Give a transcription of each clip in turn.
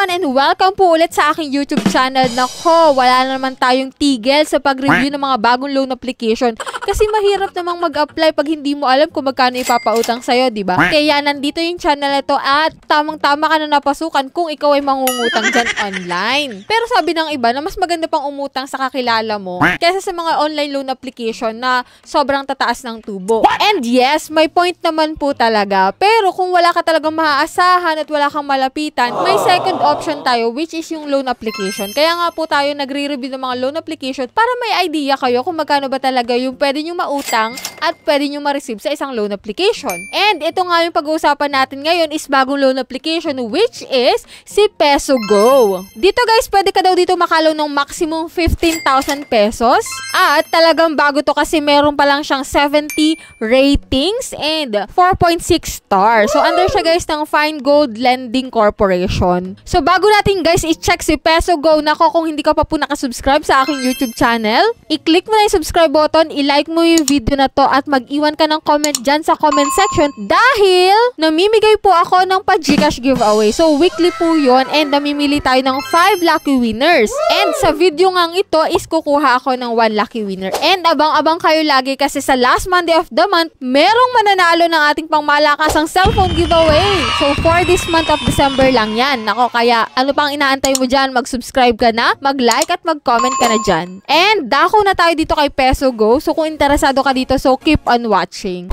everyone and welcome po ulit sa aking YouTube channel. Nako, wala na naman tayong tigil sa pag-review ng mga bagong loan application. Kasi mahirap namang mag-apply pag hindi mo alam kung magkano ipapautang sa'yo, diba? Kaya nandito yung channel na to at tamang-tama ka na napasukan kung ikaw ay mangungutang dyan online. Pero sabi ng iba na mas maganda pang umutang sa kakilala mo kaysa sa mga online loan application na sobrang tataas ng tubo. And yes, may point naman po talaga. Pero kung wala ka talagang maaasahan at wala kang malapitan, may second option tayo which is yung loan application. Kaya nga po tayo nagre-review ng mga loan application para may idea kayo kung magkano ba talaga yung pwede nyo mautang at pwede nyo ma-receive sa isang loan application. And ito nga yung pag-uusapan natin ngayon is bagong loan application which is si PesoGo. Dito guys, pwede ka daw dito makaloan ng maximum 15,000 pesos. At talagang bago to kasi meron pa lang siyang 70 ratings and 4.6 stars. So under siya guys ng Fine Gold Lending Corporation. So bago natin guys i-check si PesoGo, nako kung hindi ka pa po nakasubscribe sa aking YouTube channel, i-click mo na yung subscribe button, i-like mo yung video na to at mag-iwan ka ng comment dyan sa comment section dahil namimigay po ako ng pa-Gcash giveaway. So weekly po yun and namimili tayo ng 5 lucky winners. And sa video ngang ito is kukuha ako ng 1 lucky winner. And abang-abang kayo lagi kasi sa last Monday of the month, merong mananalo ng ating pangmalakasang cellphone giveaway. So for this month of December lang yan. Nako, kaya ano pang inaantay mo dyan? Mag-subscribe ka na, mag-like at mag-comment ka na dyan. And dako na tayo dito kay PesoGo. So kung interesado ka dito, so keep on watching.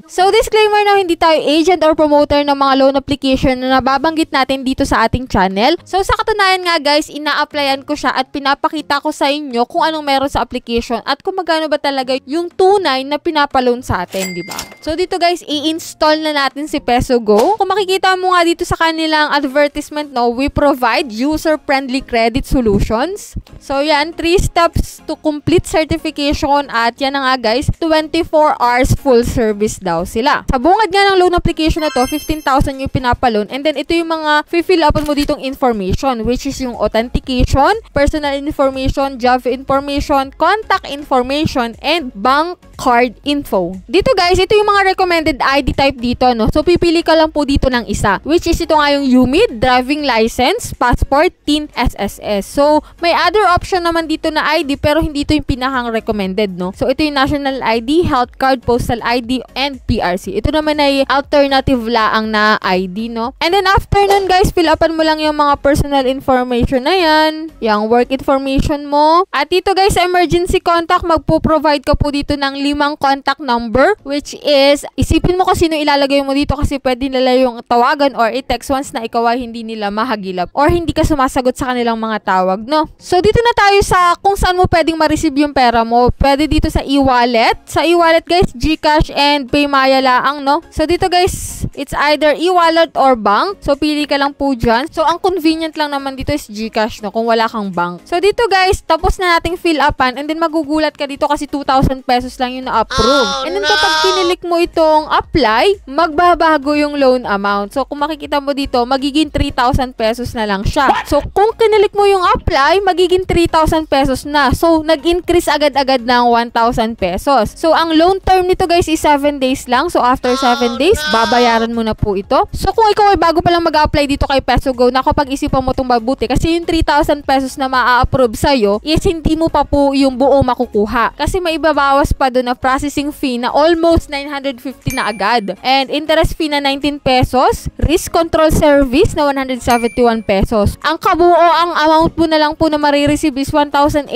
So disclaimer na hindi tayo agent or promoter ng mga loan application na nababanggit natin dito sa ating channel. So sa katunayan nga guys, ina-applyan ko siya at pinapakita ko sa inyo kung anong meron sa application at kung magkano ba talaga yung tunay na pinapaloan sa atin, di ba? So dito guys, i-install na natin si PesoGo. Kung makikita mo nga dito sa kanilang advertisement, no, we provide user-friendly credit solutions. So yan, 3 steps to complete certification at yan na nga guys, 24 hours full service daw sila. Sa bungad nga ng loan application na to, 15,000 yung pinapaloan and then ito yung mga fill upan mo ditong information which is yung authentication, personal information, job information, contact information, and bank card info. Dito guys, ito yung mga recommended ID type dito, no? So pipili ka lang po dito ng isa which is ito nga yung UMID, driving license, passport, TIN, SSS. So may other option naman dito na ID pero hindi ito yung pinakang recommended, no? So ito yung national ID, health card, postal ID, and PRC. Ito naman ay alternative laang na ID, no? And then after nun guys, fill upan mo lang yung mga personal information na yan, yung work information mo. At dito guys, sa emergency contact, magpo-provide ka po dito ng 5 contact number which is, isipin mo kung sino ilalagay mo dito kasi pwede nila yung tawagan or i-text once na ikaw ay hindi nila mahagilap or hindi ka sumasagot sa kanilang mga tawag, no? So dito na tayo sa kung saan mo pwedeng ma-receive yung pera mo. Pwede dito sa e-wallet. Sa e-wallet guys, Gcash and PayMaya laang, no? So dito guys, it's either e-wallet or bank. So pili ka lang po dyan. So ang convenient lang naman dito is Gcash, no? Kung wala kang bank. So dito guys, tapos na nating fill upan and then magugulat ka dito kasi 2,000 pesos lang yung na-approve. And then kapag kinilik mo itong apply, magbabago yung loan amount. So kung makikita mo dito, magiging 3,000 pesos na lang siya. So kung kinilik mo yung apply, magiging 3,000 pesos na. So nag-increase agad-agad ng 1,000 pesos. So ang loan term nito guys is 7 days lang. So after 7 days, babayaran mo na po ito. So kung ikaw ay bago pa lang mag-apply dito kay PesoGo, na kapag isipan mo itong mabuti kasi yung 3,000 pesos na ma-approve sa'yo is hindi mo pa po yung buo makukuha. Kasi may ibabawas pa doon na processing fee na almost 950 na agad. And interest fee na 19 pesos. Risk control service na 171 pesos. Ang kabuo, ang amount mo na lang po na marireceive is 1,860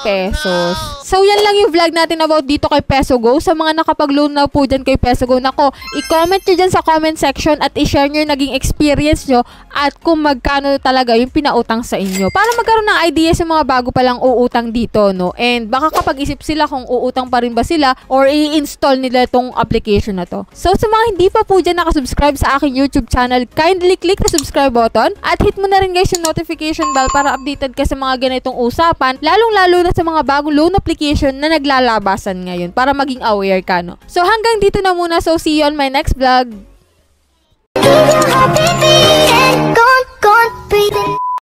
pesos. So yan lang yung vlog natin about dito kay PesoGo. Sa mga nakapag-loan na po dyan kay PesoGo, nako, i-comment nyo dyan sa comment section at i-share nyo yung naging experience nyo at kung magkano talaga yung pinautang sa inyo. Para magkaroon ng idea sa mga bago palang uutang dito, no? And baka kapag-isip sila kung uutang pa rin ba sila or i-install nila itong application na to. So sa mga hindi pa po dyan nakasubscribe sa aking YouTube channel, kindly click the subscribe button at hit mo na rin guys yung notification bell para updated ka sa mga ganitong usapan, lalong-lalo na sa mga bagong loan application na naglalabasan ngayon para maging aware ka, no? So hanggang dito na muna. So see you on my next vlog.